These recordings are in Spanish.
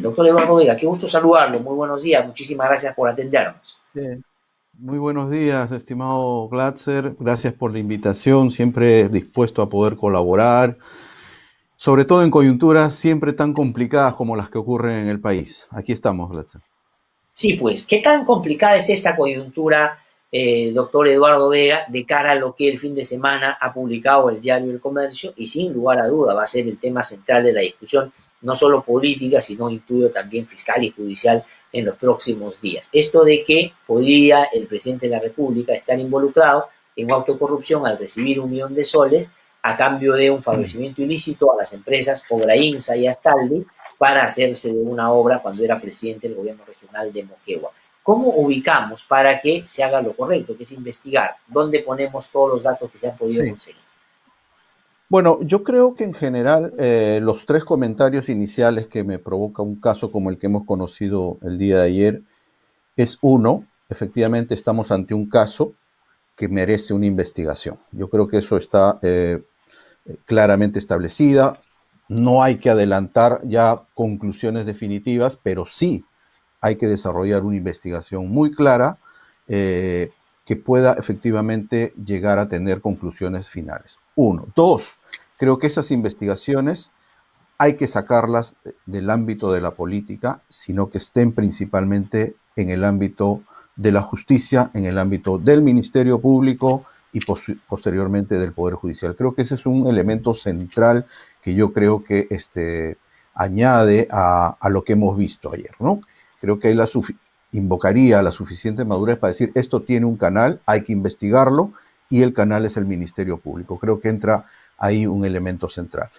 Doctor Eduardo Vega, qué gusto saludarlo. Muy buenos días. Muchísimas gracias por atendernos. Bien. Muy buenos días, estimado Glatzer. Gracias por la invitación. Siempre dispuesto a poder colaborar, sobre todo en coyunturas siempre tan complicadas como las que ocurren en el país. Aquí estamos, Glatzer. Sí, pues, ¿qué tan complicada es esta coyuntura, doctor Eduardo Vega, de cara a lo que el fin de semana ha publicado el diario El Comercio? Y sin lugar a duda va a ser el tema central de la discusión, no solo política, sino intuyo también fiscal y judicial en los próximos días. Esto de que podría el presidente de la República estar involucrado en autocorrupción al recibir 1 millón de soles a cambio de un favorecimiento ilícito a las empresas Obrainsa y Astaldi para hacerse de una obra cuando era presidente del gobierno regional de Moquegua. ¿Cómo ubicamos para que se haga lo correcto, que es investigar? ¿Dónde ponemos todos los datos que se han podido Sí. conseguir? Bueno, yo creo que en general los tres comentarios iniciales que me provoca un caso como el que hemos conocido el día de ayer es uno, efectivamente estamos ante un caso que merece una investigación. Yo creo que eso está claramente establecida. No hay que adelantar ya conclusiones definitivas, pero sí hay que desarrollar una investigación muy clara que pueda efectivamente llegar a tener conclusiones finales. Uno. Dos, creo que esas investigaciones hay que sacarlas del ámbito de la política, sino que estén principalmente en el ámbito de la justicia, en el ámbito del Ministerio Público y posteriormente del Poder Judicial. Creo que ese es un elemento central que yo creo que añade a lo que hemos visto ayer, ¿no? Creo que invocaría la suficiente madurez para decir esto tiene un canal, hay que investigarlo y el canal es el Ministerio Público. Creo que entra ahí un elemento central.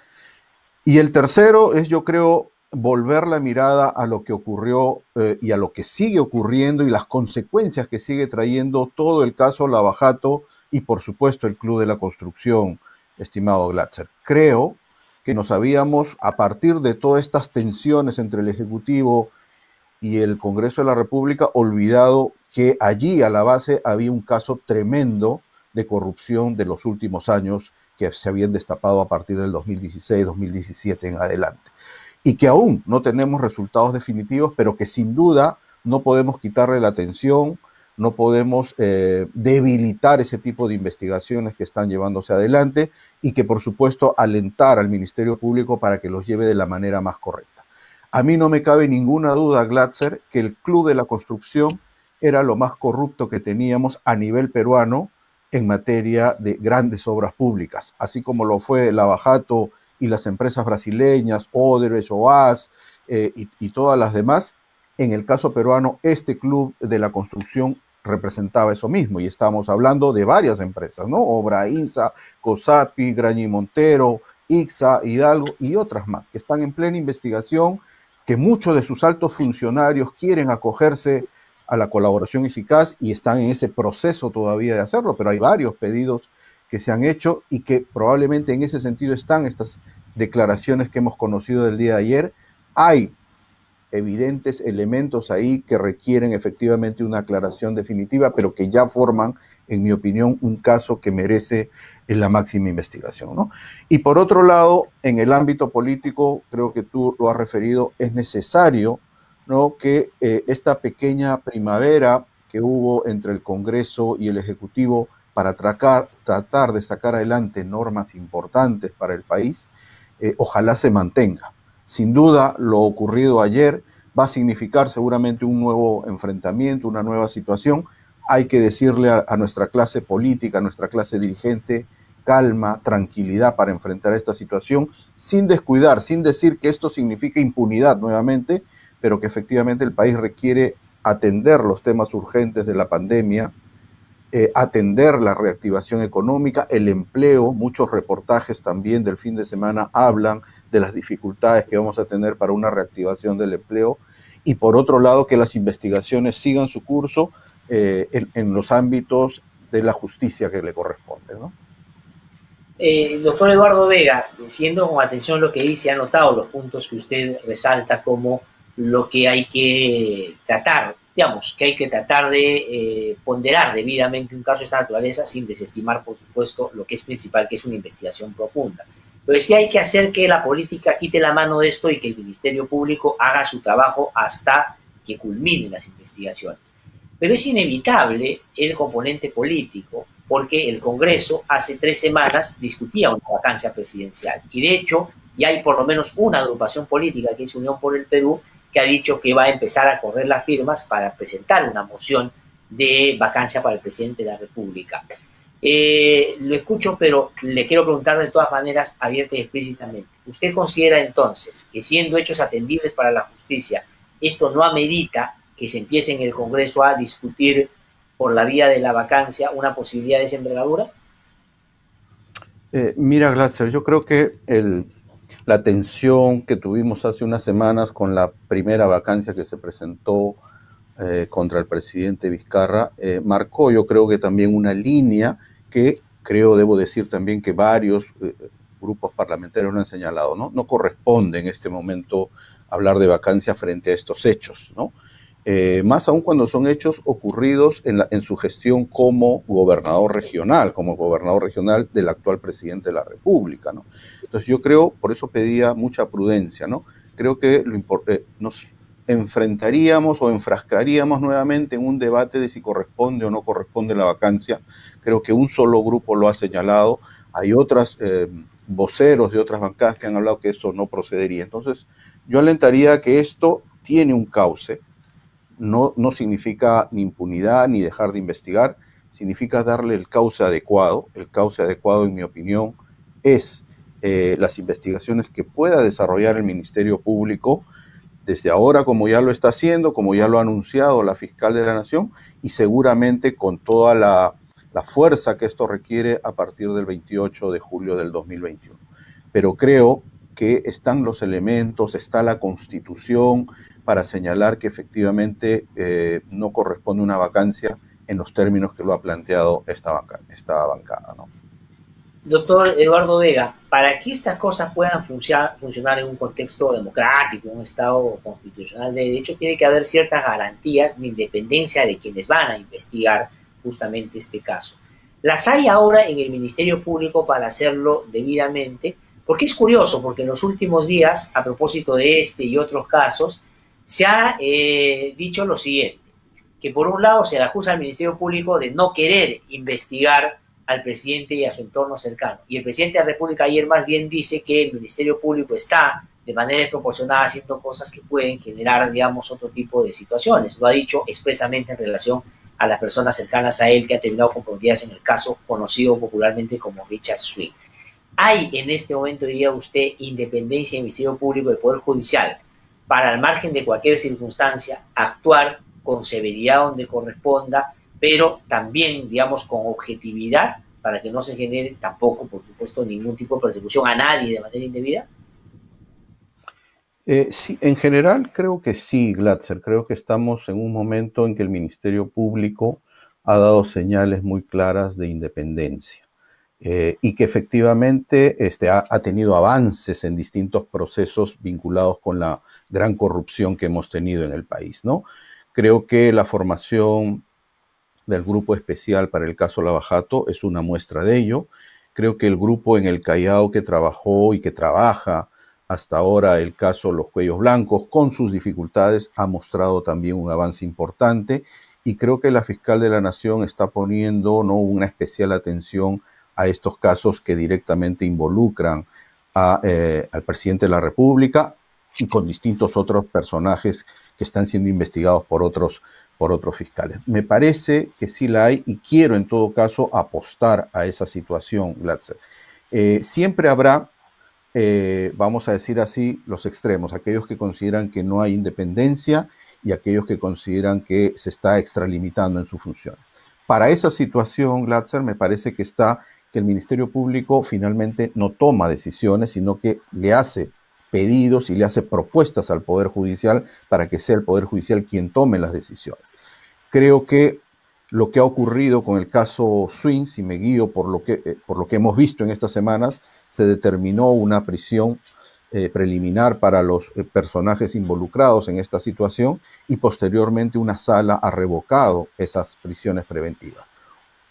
Y el tercero es, yo creo, volver la mirada a lo que ocurrió y a lo que sigue ocurriendo y las consecuencias que sigue trayendo todo el caso Lavajato y, por supuesto, el Club de la Construcción, estimado Glatzer. Creo que nos habíamos, a partir de todas estas tensiones entre el Ejecutivo y el Congreso de la República, olvidado que allí a la base había un caso tremendo de corrupción de los últimos años que se habían destapado a partir del 2016, 2017 en adelante. Y que aún no tenemos resultados definitivos, pero que sin duda no podemos quitarle la atención, no podemos debilitar ese tipo de investigaciones que están llevándose adelante y que, por supuesto, alentar al Ministerio Público para que los lleve de la manera más correcta. A mí no me cabe ninguna duda, Glatzer, que el Club de la Construcción era lo más corrupto que teníamos a nivel peruano en materia de grandes obras públicas, así como lo fue Lavajato y las empresas brasileñas, Odebrecht, OAS y todas las demás. En el caso peruano, este Club de la Construcción representaba eso mismo y estábamos hablando de varias empresas, ¿no? Obrainsa, COSAPI, Grañi Montero, ICSA, Hidalgo y otras más que están en plena investigación, que muchos de sus altos funcionarios quieren acogerse a la colaboración eficaz y están en ese proceso todavía de hacerlo, pero hay varios pedidos que se han hecho y que probablemente en ese sentido están estas declaraciones que hemos conocido del día de ayer. Hay evidentes elementos ahí que requieren efectivamente una aclaración definitiva, pero que ya forman, en mi opinión, un caso que merece la máxima investigación, ¿no? Y por otro lado, en el ámbito político, creo que tú lo has referido, es necesario, ¿no?, que esta pequeña primavera que hubo entre el Congreso y el Ejecutivo para tratar de sacar adelante normas importantes para el país, ojalá se mantenga. Sin duda, lo ocurrido ayer va a significar seguramente un nuevo enfrentamiento, una nueva situación. Hay que decirle a nuestra clase política, a nuestra clase dirigente, calma, tranquilidad para enfrentar esta situación, sin descuidar, sin decir que esto significa impunidad nuevamente, pero que efectivamente el país requiere atender los temas urgentes de la pandemia, atender la reactivación económica, el empleo. Muchos reportajes también del fin de semana hablan de las dificultades que vamos a tener para una reactivación del empleo y por otro lado que las investigaciones sigan su curso en los ámbitos de la justicia que le corresponde, ¿no? Doctor Eduardo Vega, siendo con atención lo que dice, ha notado los puntos que usted resalta como lo que hay que tratar, digamos, que hay que tratar de ponderar debidamente un caso de esta naturaleza sin desestimar, por supuesto, lo que es principal, que es una investigación profunda. Pero sí hay que hacer que la política quite la mano de esto y que el Ministerio Público haga su trabajo hasta que culminen las investigaciones. Pero es inevitable el componente político, porque el Congreso hace 3 semanas discutía una vacancia presidencial. Y de hecho, ya hay por lo menos una agrupación política, que es Unión por el Perú, que ha dicho que va a empezar a correr las firmas para presentar una moción de vacancia para el presidente de la República. Lo escucho, pero le quiero preguntar de todas maneras, abierta y explícitamente. ¿Usted considera entonces que, siendo hechos atendibles para la justicia, esto no amerita que se empiece en el Congreso a discutir por la vía de la vacancia una posibilidad de esa envergadura? Mira, Glatzer, yo creo que la tensión que tuvimos hace unas semanas con la primera vacancia que se presentó contra el presidente Vizcarra marcó, yo creo que también una línea que debo decir también que varios grupos parlamentarios lo han señalado, ¿no? No corresponde en este momento hablar de vacancia frente a estos hechos, ¿no? Más aún cuando son hechos ocurridos en su gestión como gobernador regional del actual presidente de la República, ¿no? Entonces yo creo, por eso pedía mucha prudencia, ¿no? Creo que nos enfrentaríamos o enfrascaríamos nuevamente en un debate de si corresponde o no corresponde la vacancia. Creo que un solo grupo lo ha señalado, hay otros voceros de otras bancadas que han hablado que eso no procedería. Entonces yo alentaría que esto tiene un cauce. No significa ni impunidad ni dejar de investigar, significa darle el cauce adecuado. El cauce adecuado, en mi opinión, es las investigaciones que pueda desarrollar el Ministerio Público desde ahora, como ya lo está haciendo, como ya lo ha anunciado la fiscal de la Nación, y seguramente con toda la fuerza que esto requiere a partir del 28 de julio del 2021. Pero creo que están los elementos, está la Constitución, para señalar que efectivamente no corresponde una vacancia en los términos que lo ha planteado esta bancada, ¿no? Doctor Eduardo Vega, para que estas cosas puedan funcionar en un contexto democrático, en un Estado constitucional de derecho, tiene que haber ciertas garantías de independencia de quienes van a investigar justamente este caso. Las hay ahora en el Ministerio Público para hacerlo debidamente, porque es curioso, porque en los últimos días, a propósito de este y otros casos, se ha dicho lo siguiente, que por un lado se le acusa al Ministerio Público de no querer investigar al presidente y a su entorno cercano. Y el presidente de la República ayer más bien dice que el Ministerio Público está de manera desproporcionada haciendo cosas que pueden generar, digamos, otro tipo de situaciones. Lo ha dicho expresamente en relación a las personas cercanas a él que han terminado comprometidas en el caso conocido popularmente como Richard Swing. ¿Hay en este momento, diría usted, independencia en el Ministerio Público del Poder Judicial para, al margen de cualquier circunstancia, actuar con severidad donde corresponda, pero también, digamos, con objetividad, para que no se genere tampoco, por supuesto, ningún tipo de persecución a nadie de manera indebida? Sí, en general creo que sí, Glatzer. Creo que estamos en un momento en que el Ministerio Público ha dado señales muy claras de independencia y que efectivamente ha tenido avances en distintos procesos vinculados con la gran corrupción que hemos tenido en el país, ¿no? Creo que la formación del Grupo Especial para el caso Lava Jato es una muestra de ello. Creo que el grupo en el Callao que trabajó y que trabaja hasta ahora el caso Los Cuellos Blancos, con sus dificultades, ha mostrado también un avance importante, y creo que la fiscal de la Nación está poniendo, ¿no?, una especial atención a estos casos que directamente involucran al presidente de la República y con distintos otros personajes que están siendo investigados por otros fiscales. Me parece que sí la hay, y quiero en todo caso apostar a esa situación, Glatzer. Siempre habrá, vamos a decir así, los extremos, aquellos que consideran que no hay independencia y aquellos que consideran que se está extralimitando en sus funciones. Para esa situación, Glatzer, me parece que el Ministerio Público finalmente no toma decisiones, sino que le hace pedidos y le hace propuestas al Poder Judicial para que sea el Poder Judicial quien tome las decisiones. Creo que lo que ha ocurrido con el caso Swing, si me guío por lo que hemos visto en estas semanas, se determinó una prisión preliminar para los personajes involucrados en esta situación, y posteriormente una sala ha revocado esas prisiones preventivas.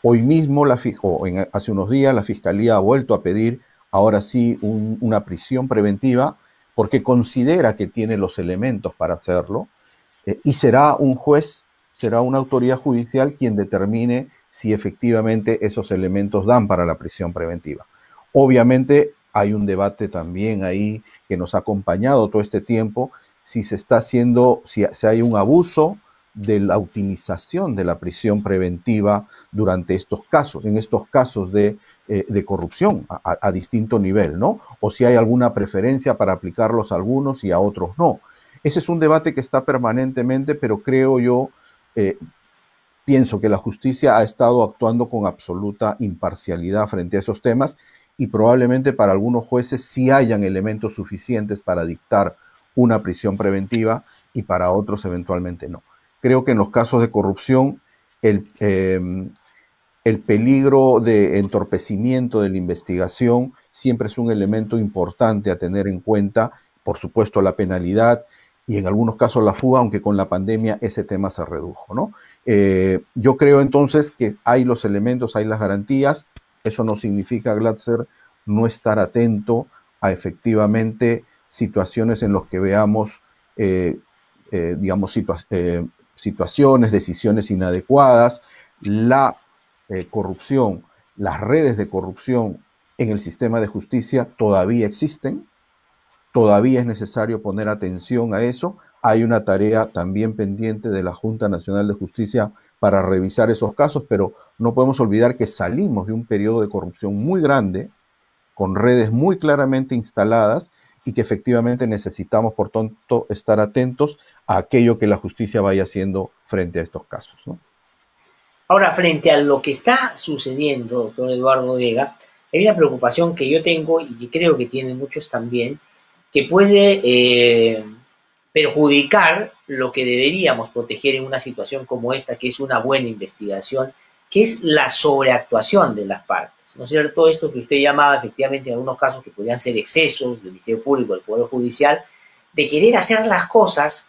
Hoy mismo, hace unos días, la Fiscalía ha vuelto a pedir ahora sí una prisión preventiva porque considera que tiene los elementos para hacerlo, y será un juez, será una autoridad judicial quien determine si efectivamente esos elementos dan para la prisión preventiva. Obviamente hay un debate también ahí que nos ha acompañado todo este tiempo, si se está haciendo, si hay un abuso de la utilización de la prisión preventiva durante estos casos, en estos casos de corrupción a distinto nivel, ¿no? O si hay alguna preferencia para aplicarlos a algunos y a otros no. Ese es un debate que está permanentemente, pero creo yo, pienso que la justicia ha estado actuando con absoluta imparcialidad frente a esos temas y probablemente para algunos jueces sí hayan elementos suficientes para dictar una prisión preventiva y para otros eventualmente no. Creo que en los casos de corrupción el peligro de entorpecimiento de la investigación siempre es un elemento importante a tener en cuenta, por supuesto la penalidad y en algunos casos la fuga, aunque con la pandemia ese tema se redujo, ¿no? Yo creo entonces que hay los elementos, hay las garantías, eso no significa, Glatzer, no estar atento a efectivamente situaciones en las que veamos, digamos, situaciones, decisiones inadecuadas, la corrupción, las redes de corrupción en el sistema de justicia todavía existen, todavía es necesario poner atención a eso. Hay una tarea también pendiente de la Junta Nacional de Justicia para revisar esos casos, pero no podemos olvidar que salimos de un periodo de corrupción muy grande, con redes muy claramente instaladas y que efectivamente necesitamos, por tanto, estar atentos a aquello que la justicia vaya haciendo frente a estos casos, ¿no? Ahora, frente a lo que está sucediendo, doctor Eduardo Vega, hay una preocupación que yo tengo y que creo que tienen muchos también, que puede perjudicar lo que deberíamos proteger en una situación como esta, que es una buena investigación, que es la sobreactuación de las partes. ¿No es cierto? Esto que usted llamaba efectivamente en algunos casos que podrían ser excesos del Ministerio Público, del Poder Judicial, de querer hacer las cosas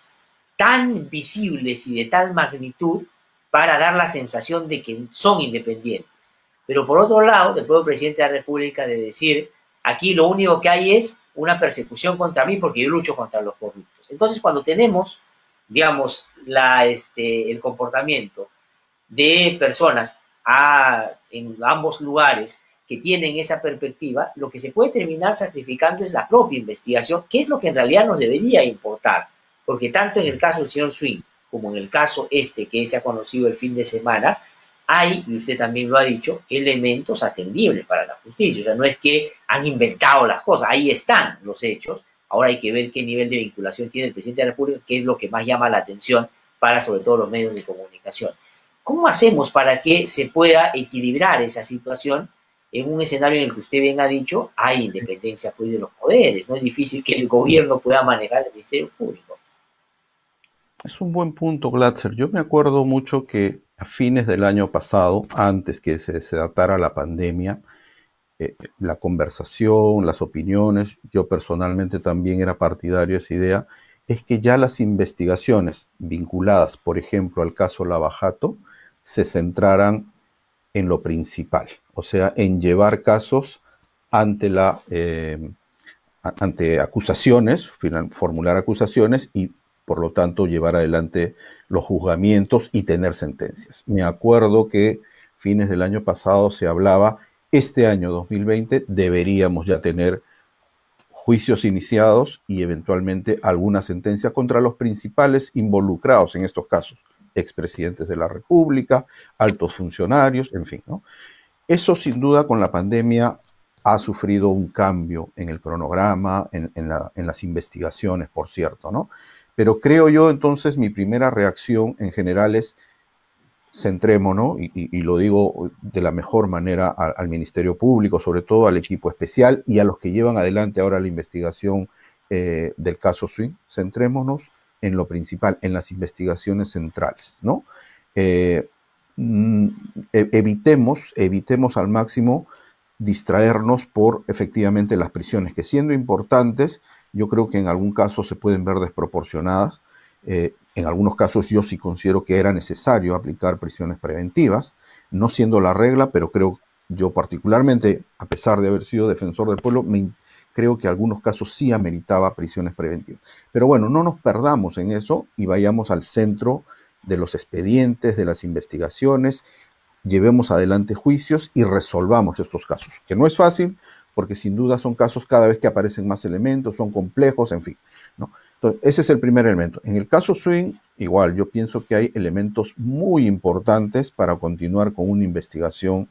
tan visibles y de tal magnitud para dar la sensación de que son independientes. Pero por otro lado, el propio presidente de la República de decir, aquí lo único que hay es una persecución contra mí porque yo lucho contra los corruptos. Entonces, cuando tenemos, digamos, el comportamiento de personas en ambos lugares que tienen esa perspectiva, lo que se puede terminar sacrificando es la propia investigación, que es lo que en realidad nos debería importar, porque tanto en el caso del señor Swing como en el caso que se ha conocido el fin de semana, hay, y usted también lo ha dicho, elementos atendibles para la justicia. O sea, no es que han inventado las cosas, ahí están los hechos. Ahora hay que ver qué nivel de vinculación tiene el presidente de la República, que es lo que más llama la atención para sobre todo los medios de comunicación. ¿Cómo hacemos para que se pueda equilibrar esa situación en un escenario en el que usted bien ha dicho, hay independencia pues de los poderes? No es difícil que el gobierno pueda manejar el Ministerio Público. Es un buen punto, Glatzer. Yo me acuerdo mucho que a fines del año pasado, antes que se desatara la pandemia, la conversación, las opiniones, yo personalmente también era partidario de esa idea, es que ya las investigaciones vinculadas, por ejemplo, al caso Lava Jato, se centraran en lo principal, o sea, en llevar casos ante ante acusaciones, formular acusaciones y por lo tanto llevar adelante los juzgamientos y tener sentencias. Me acuerdo que fines del año pasado se hablaba, este año 2020 deberíamos ya tener juicios iniciados y eventualmente alguna sentencia contra los principales involucrados en estos casos, expresidentes de la República, altos funcionarios, en fin, ¿no? Eso sin duda con la pandemia ha sufrido un cambio en el cronograma, en las investigaciones, por cierto, ¿no? Pero creo yo, entonces, mi primera reacción en general es centrémonos, y lo digo de la mejor manera al Ministerio Público, sobre todo al equipo especial y a los que llevan adelante ahora la investigación del caso Swing, centrémonos en lo principal, en las investigaciones centrales, ¿no? Evitemos al máximo distraernos por efectivamente las prisiones, que siendo importantes, yo creo que en algún caso se pueden ver desproporcionadas. En algunos casos yo sí considero que era necesario aplicar prisiones preventivas, no siendo la regla, pero creo yo particularmente, a pesar de haber sido defensor del pueblo, creo que algunos casos sí ameritaba prisiones preventivas. Pero bueno, no nos perdamos en eso y vayamos al centro de los expedientes, de las investigaciones, llevemos adelante juicios y resolvamos estos casos, que no es fácil, porque sin duda son casos cada vez que aparecen más elementos, son complejos, en fin, ¿no? Entonces, ese es el primer elemento. En el caso Swing, igual, yo pienso que hay elementos muy importantes para continuar con una investigación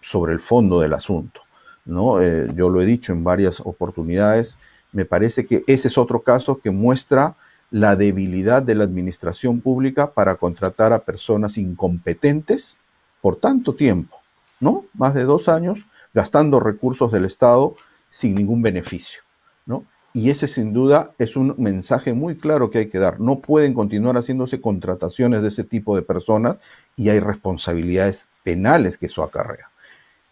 sobre el fondo del asunto, ¿no? Yo lo he dicho en varias oportunidades, me parece que ese es otro caso que muestra la debilidad de la administración pública para contratar a personas incompetentes por tanto tiempo, ¿no? Más de 2 años gastando recursos del Estado sin ningún beneficio, ¿no? Y ese sin duda es un mensaje muy claro que hay que dar. No pueden continuar haciéndose contrataciones de ese tipo de personas y hay responsabilidades penales que eso acarrea.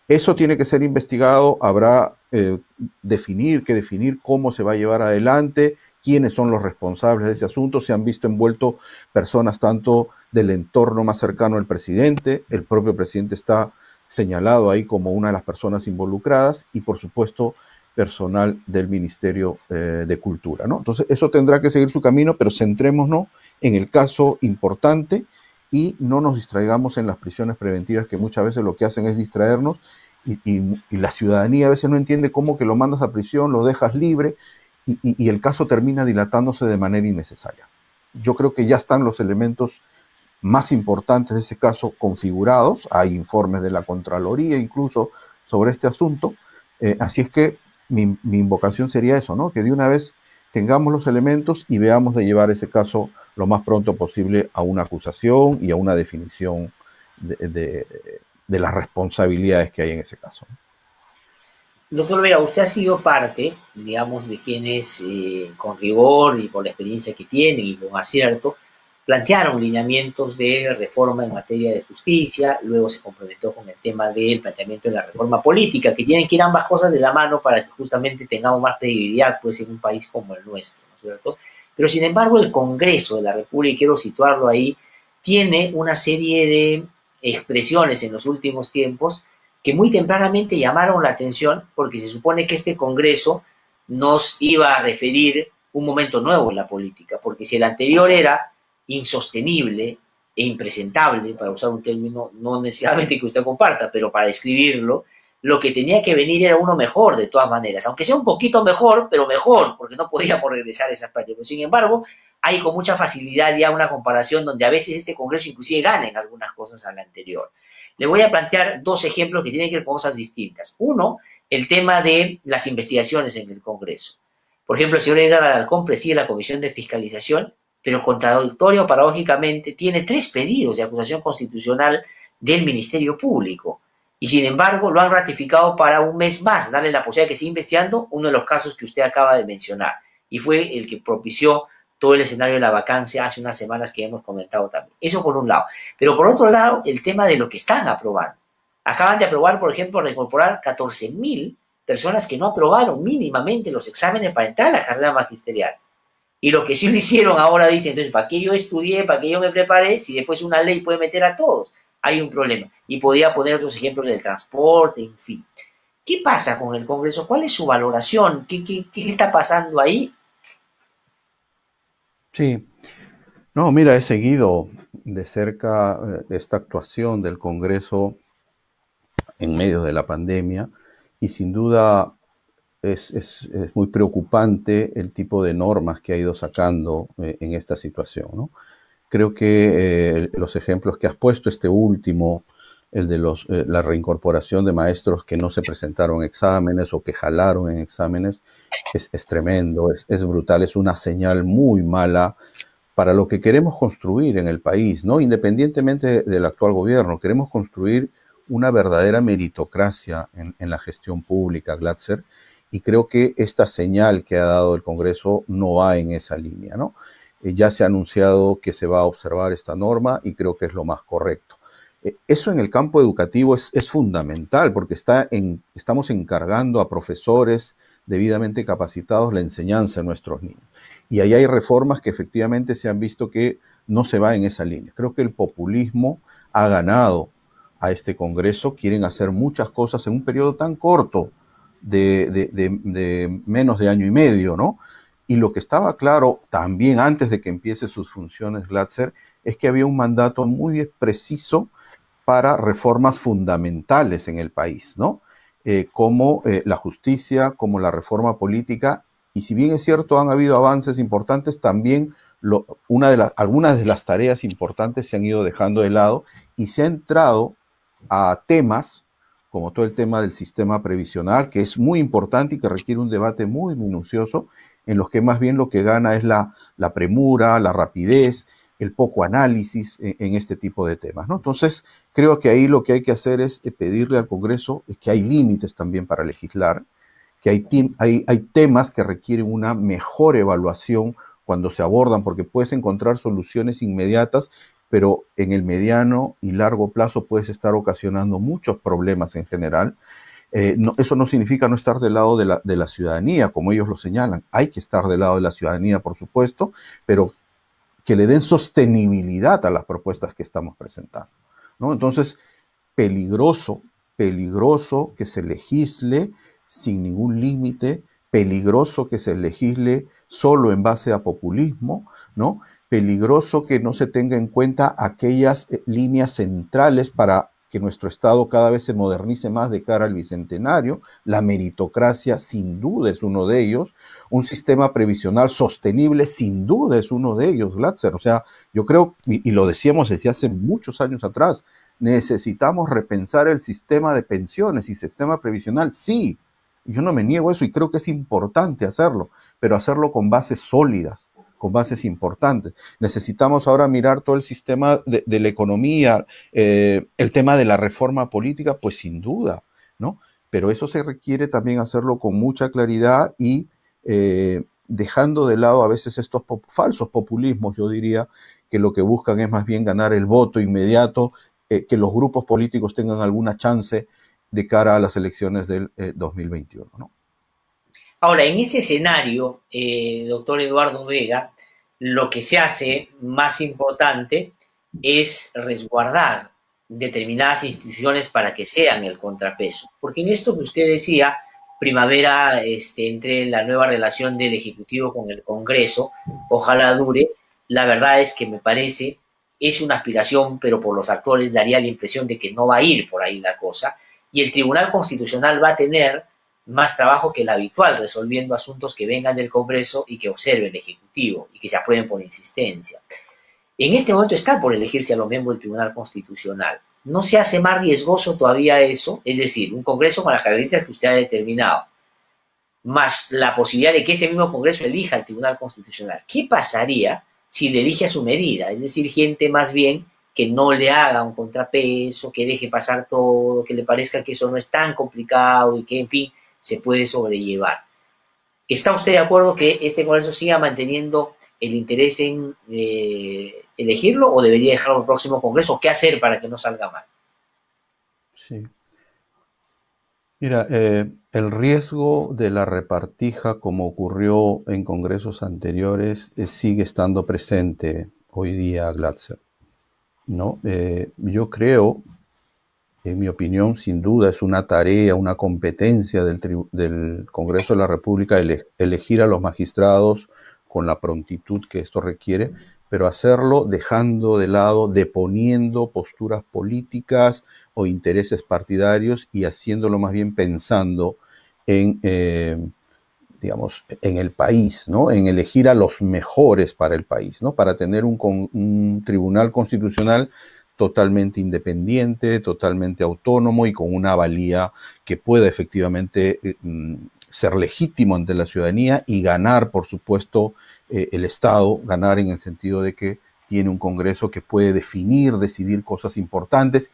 Eso tiene que ser investigado, habrá que definir cómo se va a llevar adelante, quiénes son los responsables de ese asunto. Se han visto envueltos personas tanto del entorno más cercano al presidente, el propio presidente está señalado ahí como una de las personas involucradas y por supuesto personal del Ministerio de Cultura, ¿no? Entonces eso tendrá que seguir su camino, pero centrémonos en el caso importante y no nos distraigamos en las prisiones preventivas que muchas veces lo que hacen es distraernos y la ciudadanía a veces no entiende cómo que lo mandas a prisión, lo dejas libre y el caso termina dilatándose de manera innecesaria. Yo creo que ya están los elementos más importantes de ese caso configurados, hay informes de la Contraloría incluso sobre este asunto, así es que mi invocación sería eso, ¿no? Que de una vez tengamos los elementos y veamos de llevar ese caso lo más pronto posible a una acusación y a una definición de las responsabilidades que hay en ese caso. Doctor Vera, usted ha sido parte, digamos, de quienes con rigor y por la experiencia que tienen y con acierto plantearon lineamientos de reforma en materia de justicia, luego se complementó con el tema del planteamiento de la reforma política, que tienen que ir ambas cosas de la mano para que justamente tengamos más credibilidad pues, en un país como el nuestro, ¿no es cierto? Pero sin embargo el Congreso de la República, y quiero situarlo ahí, tiene una serie de expresiones en los últimos tiempos que muy tempranamente llamaron la atención porque se supone que este Congreso nos iba a referir un momento nuevo en la política, porque si el anterior era insostenible e impresentable, para usar un término no necesariamente que usted comparta, pero para describirlo, lo que tenía que venir era uno mejor de todas maneras, aunque sea un poquito mejor, pero mejor, porque no podíamos regresar a esas prácticas. Sin embargo, hay con mucha facilidad ya una comparación donde a veces este Congreso inclusive gana en algunas cosas al anterior. Le voy a plantear dos ejemplos que tienen que ver con cosas distintas. Uno, el tema de las investigaciones en el Congreso. Por ejemplo, el señor Edgar Alarcón preside la Comisión de Fiscalización, pero contradictorio, paradójicamente, tiene 3 pedidos de acusación constitucional del Ministerio Público. Y sin embargo, lo han ratificado para un mes más, darle la posibilidad de que siga investigando uno de los casos que usted acaba de mencionar. Y fue el que propició todo el escenario de la vacancia hace unas semanas que hemos comentado también. Eso por un lado. Pero por otro lado, el tema de lo que están aprobando. Acaban de aprobar, por ejemplo, reincorporar 14.000 personas que no aprobaron mínimamente los exámenes para entrar a la carrera magisterial. Y lo que sí lo hicieron ahora dicen, entonces, ¿para qué yo estudié, para qué yo me preparé, si después una ley puede meter a todos? Hay un problema. Y podría poner otros ejemplos del transporte, en fin. ¿Qué pasa con el Congreso? ¿Cuál es su valoración? ¿Qué está pasando ahí? Sí, no, mira, he seguido de cerca esta actuación del Congreso en medio de la pandemia y sin duda es muy preocupante el tipo de normas que ha ido sacando en esta situación, ¿no? Creo que los ejemplos que has puesto, este último, el de la reincorporación de maestros que no se presentaron exámenes o que jalaron en exámenes, es tremendo, es brutal, es una señal muy mala para lo que queremos construir en el país, ¿no? Independientemente del actual gobierno, queremos construir una verdadera meritocracia en la gestión pública, Glatzer, y creo que esta señal que ha dado el Congreso no va en esa línea, ¿no? Ya se ha anunciado que se va a observar esta norma y creo que es lo más correcto. Eso en el campo educativo es fundamental porque estamos encargando a profesores debidamente capacitados la enseñanza a nuestros niños. Y ahí hay reformas que efectivamente se han visto que no se va en esa línea. Creo que el populismo ha ganado a este Congreso, quieren hacer muchas cosas en un periodo tan corto de menos de año y medio, ¿no? Y lo que estaba claro también antes de que empiece sus funciones Glatzer es que había un mandato muy preciso para reformas fundamentales en el país, ¿no? Como la justicia, como la reforma política, y si bien es cierto han habido avances importantes, también algunas de las tareas importantes se han ido dejando de lado y se ha entrado a temas como todo el tema del sistema previsional, que es muy importante y que requiere un debate muy minucioso, en los que más bien lo que gana es la premura, la rapidez, el poco análisis en este tipo de temas, ¿no? Entonces, creo que ahí lo que hay que hacer es pedirle al Congreso que hay límites también para legislar, que hay temas que requieren una mejor evaluación cuando se abordan, porque puedes encontrar soluciones inmediatas, pero en el mediano y largo plazo puedes estar ocasionando muchos problemas en general. Eso no significa no estar del lado de la ciudadanía, como ellos lo señalan. Hay que estar del lado de la ciudadanía, por supuesto, pero que le den sostenibilidad a las propuestas que estamos presentando, ¿no? Entonces, peligroso que se legisle sin ningún límite, peligroso que se legisle solo en base a populismo, ¿no? Peligroso que no se tenga en cuenta aquellas líneas centrales para que nuestro Estado cada vez se modernice más de cara al bicentenario. La meritocracia sin duda es uno de ellos, un sistema previsional sostenible sin duda es uno de ellos, Glatzer. O sea, yo creo, y lo decíamos desde hace muchos años atrás, necesitamos repensar el sistema de pensiones y sistema previsional, sí, yo no me niego a eso y creo que es importante hacerlo, pero hacerlo con bases sólidas, con bases importantes. Necesitamos ahora mirar todo el sistema de la economía, el tema de la reforma política, pues sin duda, ¿no? Pero eso se requiere también hacerlo con mucha claridad y dejando de lado a veces estos falsos populismos, yo diría, que lo que buscan es más bien ganar el voto inmediato, que los grupos políticos tengan alguna chance de cara a las elecciones del 2021, ¿no? Ahora, en ese escenario, doctor Eduardo Vega, lo que se hace más importante es resguardar determinadas instituciones para que sean el contrapeso. Porque en esto que usted decía, primavera, entre la nueva relación del Ejecutivo con el Congreso, ojalá dure, la verdad es que me parece, es una aspiración, pero por los actores daría la impresión de que no va a ir por ahí la cosa, y el Tribunal Constitucional va a tener más trabajo que el habitual, resolviendo asuntos que vengan del Congreso y que observe el Ejecutivo y que se aprueben por insistencia. En este momento está por elegirse a los miembros del Tribunal Constitucional. ¿No se hace más riesgoso todavía eso? Es decir, un Congreso con las características que usted ha determinado, más la posibilidad de que ese mismo Congreso elija al Tribunal Constitucional. ¿Qué pasaría si le elige a su medida? Es decir, gente más bien que no le haga un contrapeso, que deje pasar todo, que le parezca que eso no es tan complicado y que, en fin, se puede sobrellevar. ¿Está usted de acuerdo que este Congreso siga manteniendo el interés en elegirlo o debería dejarlo al próximo Congreso? ¿Qué hacer para que no salga mal? Sí. Mira, el riesgo de la repartija, como ocurrió en congresos anteriores, sigue estando presente hoy día, Glatzer, ¿no? Yo creo, en mi opinión, sin duda es una tarea, una competencia del Congreso de la República elegir a los magistrados con la prontitud que esto requiere, pero hacerlo dejando de lado, deponiendo posturas políticas o intereses partidarios y haciéndolo más bien pensando en, digamos, en el país, ¿no? En elegir a los mejores para el país, ¿no? Para tener un tribunal constitucional totalmente independiente, totalmente autónomo y con una valía que pueda efectivamente ser legítimo ante la ciudadanía y ganar, por supuesto, el Estado, ganar en el sentido de que tiene un Congreso que puede decidir cosas importantes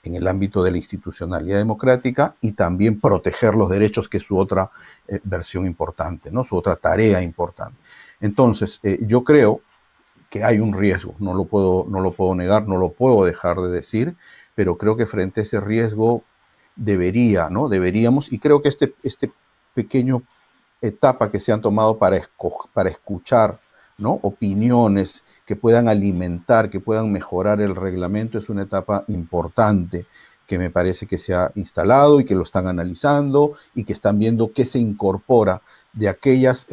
en el ámbito de la institucionalidad democrática y también proteger los derechos, que es su otra versión importante, ¿no? Su otra tarea importante. Entonces, yo creo que hay un riesgo, no lo puedo negar, no lo puedo dejar de decir, pero creo que frente a ese riesgo deberíamos, y creo que este pequeño etapa que se han tomado para escuchar ¿no? Opiniones que puedan alimentar, que puedan mejorar el reglamento, es una etapa importante que me parece que se ha instalado y que lo están analizando y que están viendo qué se incorpora de aquellas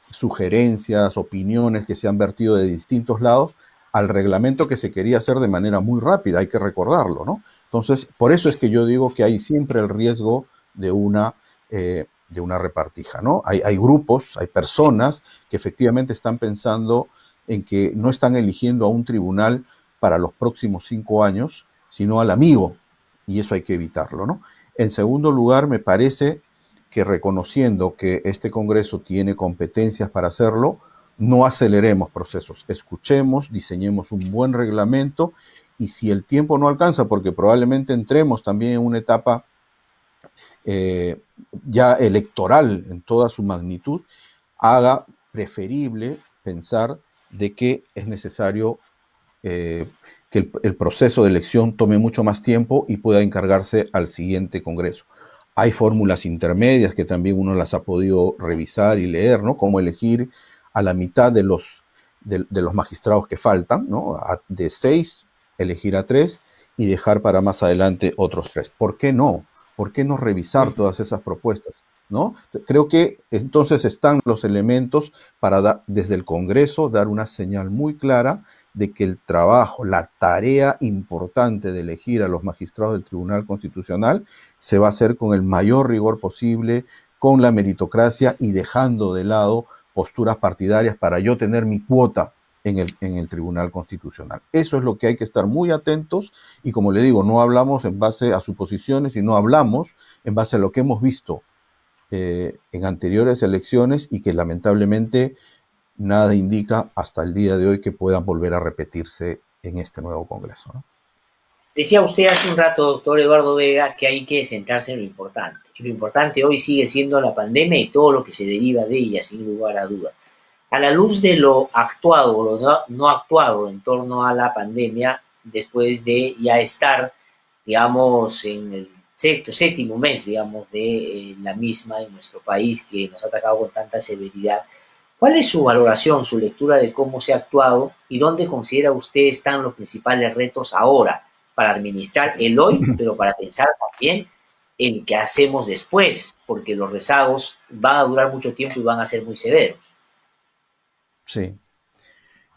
sugerencias, opiniones que se han vertido de distintos lados al reglamento que se quería hacer de manera muy rápida, hay que recordarlo, ¿no? Entonces, por eso es que yo digo que hay siempre el riesgo de una repartija, ¿no? Hay grupos, hay personas que efectivamente están pensando en que no están eligiendo a un tribunal para los próximos 5 años, sino al amigo, y eso hay que evitarlo, ¿no? En segundo lugar, me parece que reconociendo que este Congreso tiene competencias para hacerlo, no aceleremos procesos, escuchemos, diseñemos un buen reglamento y si el tiempo no alcanza, porque probablemente entremos también en una etapa ya electoral en toda su magnitud, haga preferible pensar de que es necesario que el proceso de elección tome mucho más tiempo y pueda encargarse al siguiente Congreso. Hay fórmulas intermedias que también uno las ha podido revisar y leer, ¿no? Cómo elegir a la mitad de los magistrados que faltan, ¿no? De 6, elegir a 3 y dejar para más adelante otros 3. ¿Por qué no? ¿Por qué no revisar todas esas propuestas? ¿No? Creo que entonces están los elementos para desde el Congreso dar una señal muy clara de que el trabajo, la tarea importante de elegir a los magistrados del Tribunal Constitucional se va a hacer con el mayor rigor posible, con la meritocracia y dejando de lado posturas partidarias para yo tener mi cuota en el Tribunal Constitucional. Eso es lo que hay que estar muy atentos y como le digo, no hablamos en base a suposiciones, sino hablamos en base a lo que hemos visto en anteriores elecciones y que lamentablemente nada indica hasta el día de hoy que puedan volver a repetirse en este nuevo Congreso, ¿no? Decía usted hace un rato, doctor Eduardo Vega, que hay que centrarse en lo importante. Y lo importante hoy sigue siendo la pandemia y todo lo que se deriva de ella, sin lugar a dudas. A la luz de lo actuado o lo no actuado en torno a la pandemia, después de ya estar, digamos, en el séptimo mes, digamos, de la misma en nuestro país, que nos ha atacado con tanta severidad, ¿cuál es su valoración, su lectura de cómo se ha actuado y dónde considera usted están los principales retos ahora para administrar el hoy, pero para pensar también en qué hacemos después, porque los rezagos van a durar mucho tiempo y van a ser muy severos? Sí.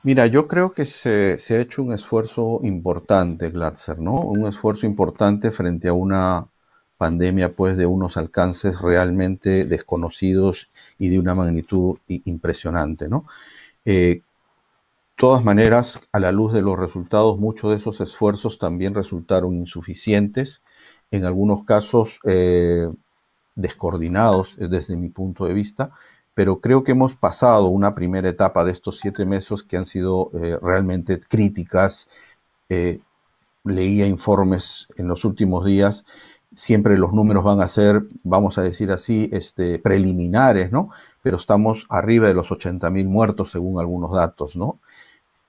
Mira, yo creo que se ha hecho un esfuerzo importante, Glatzer, ¿no? Un esfuerzo importante frente a una pandemia, pues, de unos alcances realmente desconocidos y de una magnitud impresionante, ¿no? De todas maneras, a la luz de los resultados, muchos de esos esfuerzos también resultaron insuficientes, en algunos casos descoordinados desde mi punto de vista, pero creo que hemos pasado una primera etapa de estos 7 meses que han sido realmente críticas. Leía informes en los últimos días, siempre los números van a ser, vamos a decir así, preliminares, ¿no? Pero estamos arriba de los 80.000 muertos según algunos datos, ¿no?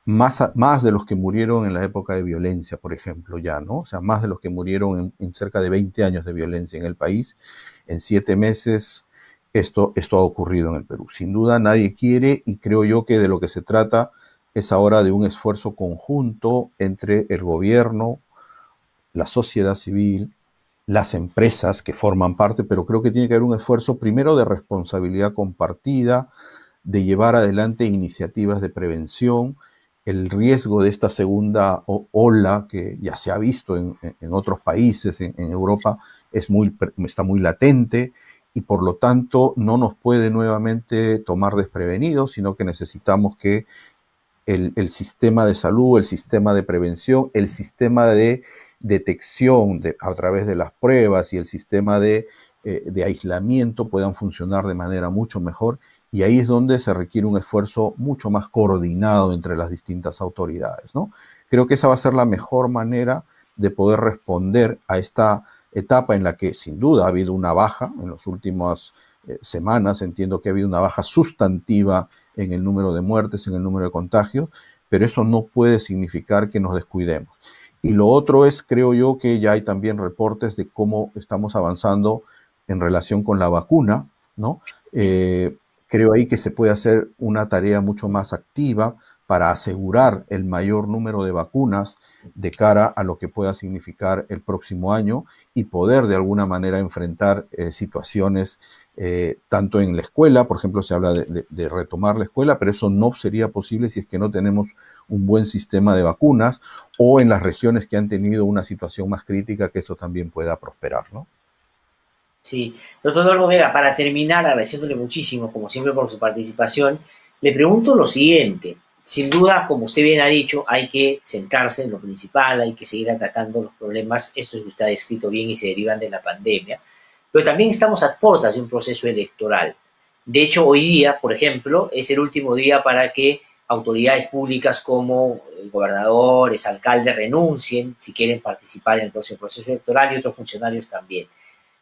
Más de los que murieron en la época de violencia, por ejemplo, ya, ¿no? O sea, más de los que murieron en cerca de 20 años de violencia en el país. En 7 meses esto ha ocurrido en el Perú. Sin duda nadie quiere y creo yo que de lo que se trata es ahora de un esfuerzo conjunto entre el gobierno, la sociedad civil, las empresas que forman parte, pero creo que tiene que haber un esfuerzo primero de responsabilidad compartida, de llevar adelante iniciativas de prevención. El riesgo de esta segunda ola que ya se ha visto en otros países, en Europa, está muy latente y por lo tanto no nos puede nuevamente tomar desprevenidos, sino que necesitamos que el sistema de salud, el sistema de prevención, el sistema de detección a través de las pruebas y el sistema de aislamiento puedan funcionar de manera mucho mejor. Y ahí es donde se requiere un esfuerzo mucho más coordinado entre las distintas autoridades, ¿no? Creo que esa va a ser la mejor manera de poder responder a esta etapa en la que sin duda ha habido una baja en las últimas semanas. Entiendo que ha habido una baja sustantiva en el número de muertes, en el número de contagios, pero eso no puede significar que nos descuidemos. Y lo otro es, creo yo, que ya hay también reportes de cómo estamos avanzando en relación con la vacuna, ¿no? Creo ahí que se puede hacer una tarea mucho más activa para asegurar el mayor número de vacunas de cara a lo que pueda significar el próximo año y poder de alguna manera enfrentar situaciones tanto en la escuela, por ejemplo, se habla de retomar la escuela, pero eso no sería posible si es que no tenemos un buen sistema de vacunas, o en las regiones que han tenido una situación más crítica, que esto también pueda prosperar, ¿no? Sí, doctor Eduardo Vega, para terminar, agradeciéndole muchísimo, como siempre, por su participación, le pregunto lo siguiente. Sin duda, como usted bien ha dicho, hay que centrarse en lo principal, hay que seguir atacando los problemas, estos que usted ha descrito bien y se derivan de la pandemia, pero también estamos a puertas de un proceso electoral. De hecho, hoy día, por ejemplo, es el último día para que autoridades públicas como gobernadores, alcaldes renuncien si quieren participar en el próximo proceso electoral y otros funcionarios también.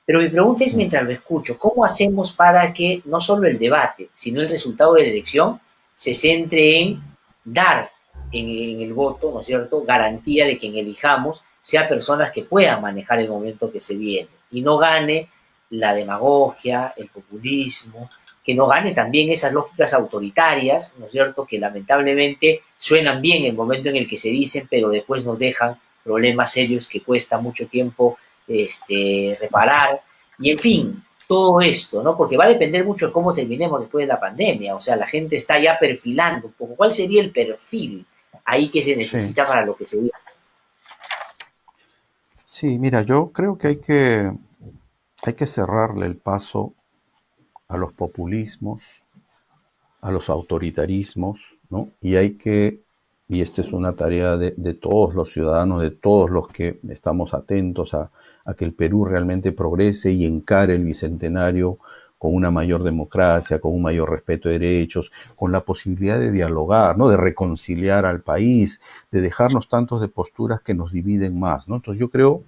Pero mi pregunta es, mientras lo escucho, ¿cómo hacemos para que no solo el debate, sino el resultado de la elección se centre en dar en el voto, ¿no es cierto?, garantía de que quien elijamos sea personas que puedan manejar el momento que se viene y no gane la demagogia, el populismo, que no gane también esas lógicas autoritarias, ¿no es cierto?, que lamentablemente suenan bien en el momento en el que se dicen, pero después nos dejan problemas serios que cuesta mucho tiempo reparar, y en fin, todo esto, ¿no? Porque va a depender mucho de cómo terminemos después de la pandemia, o sea, la gente está ya perfilando un poco. ¿Cuál sería el perfil ahí que se Sí, necesita para lo que se viene? sí, mira, yo creo que hay que cerrarle el paso a los populismos, a los autoritarismos, ¿no? Y esta es una tarea de todos los ciudadanos, de todos los que estamos atentos a que el Perú realmente progrese y encare el bicentenario con una mayor democracia, con un mayor respeto de derechos, con la posibilidad de dialogar, ¿no? De reconciliar al país, de dejarnos tantos de posturas que nos dividen más, ¿no? Entonces yo creo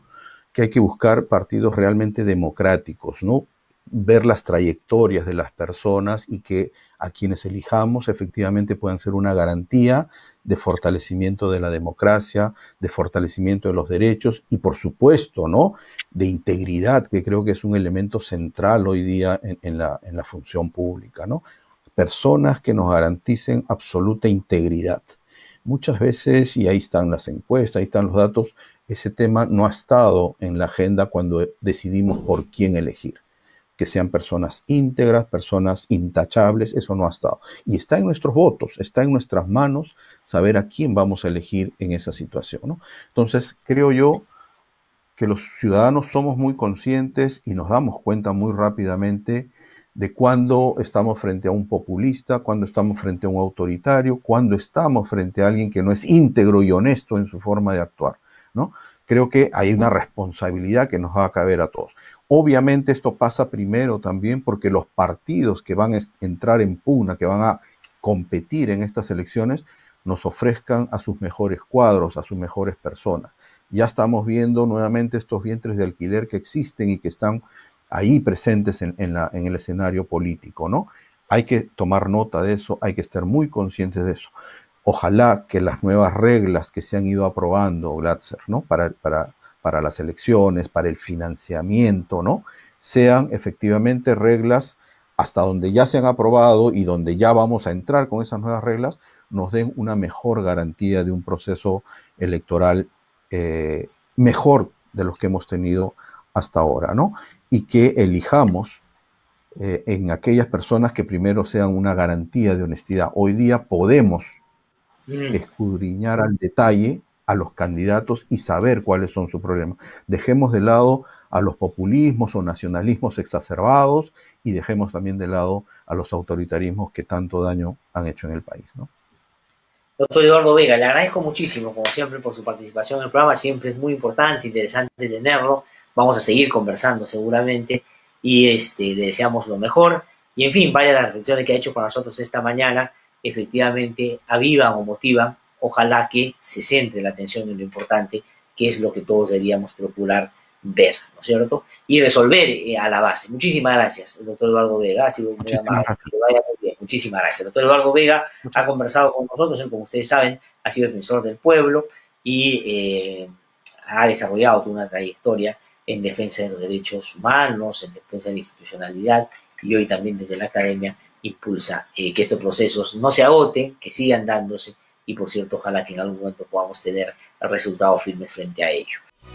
que hay que buscar partidos realmente democráticos, ¿no? Ver las trayectorias de las personas y que a quienes elijamos efectivamente puedan ser una garantía de fortalecimiento de la democracia, de fortalecimiento de los derechos y por supuesto, ¿no? De integridad, que creo que es un elemento central hoy día en la función pública, ¿no? Personas que nos garanticen absoluta integridad. Muchas veces, y ahí están las encuestas, ahí están los datos, ese tema no ha estado en la agenda cuando decidimos por quién elegir. Que sean personas íntegras, personas intachables, eso no ha estado. Y está en nuestros votos, está en nuestras manos saber a quién vamos a elegir en esa situación, ¿no? Entonces, creo yo que los ciudadanos somos muy conscientes y nos damos cuenta muy rápidamente de cuándo estamos frente a un populista, cuándo estamos frente a un autoritario, cuándo estamos frente a alguien que no es íntegro y honesto en su forma de actuar, ¿no? Creo que hay una responsabilidad que nos va a caber a todos. Obviamente esto pasa primero también porque los partidos que van a entrar en pugna, que van a competir en estas elecciones, nos ofrezcan a sus mejores cuadros, a sus mejores personas. Ya estamos viendo nuevamente estos vientres de alquiler que existen y que están ahí presentes en el escenario político, ¿no? Hay que tomar nota de eso, hay que estar muy conscientes de eso. Ojalá que las nuevas reglas que se han ido aprobando, Glatzer, ¿no? Para las elecciones, para el financiamiento, ¿no? Sean efectivamente reglas hasta donde ya se han aprobado y donde ya vamos a entrar con esas nuevas reglas, nos den una mejor garantía de un proceso electoral mejor de los que hemos tenido hasta ahora, ¿no? Y que elijamos en aquellas personas que primero sean una garantía de honestidad. Hoy día podemos Mm. escudriñar al detalle a los candidatos y saber cuáles son sus problemas. Dejemos de lado a los populismos o nacionalismos exacerbados y dejemos también de lado a los autoritarismos que tanto daño han hecho en el país, ¿no? Doctor Eduardo Vega, le agradezco muchísimo, como siempre, por su participación en el programa. Siempre es muy importante, interesante tenerlo. Vamos a seguir conversando seguramente y le deseamos lo mejor. Y en fin, vaya las reflexiones que ha hecho con nosotros esta mañana. Efectivamente, avivan o motivan. Ojalá que se centre la atención en lo importante, que es lo que todos deberíamos procurar ver, ¿no es cierto? Y resolver a la base. Muchísimas gracias, doctor Eduardo Vega. Ha sido muy Muchísimas amable. gracias. Que vaya muy bien. Muchísimas gracias. Doctor Eduardo Vega ha conversado con nosotros, él, como ustedes saben, ha sido defensor del pueblo y ha desarrollado toda una trayectoria en defensa de los derechos humanos, en defensa de la institucionalidad y hoy también desde la academia impulsa que estos procesos no se agoten, que sigan dándose y, por cierto, ojalá que en algún momento podamos tener resultados firmes frente a ello.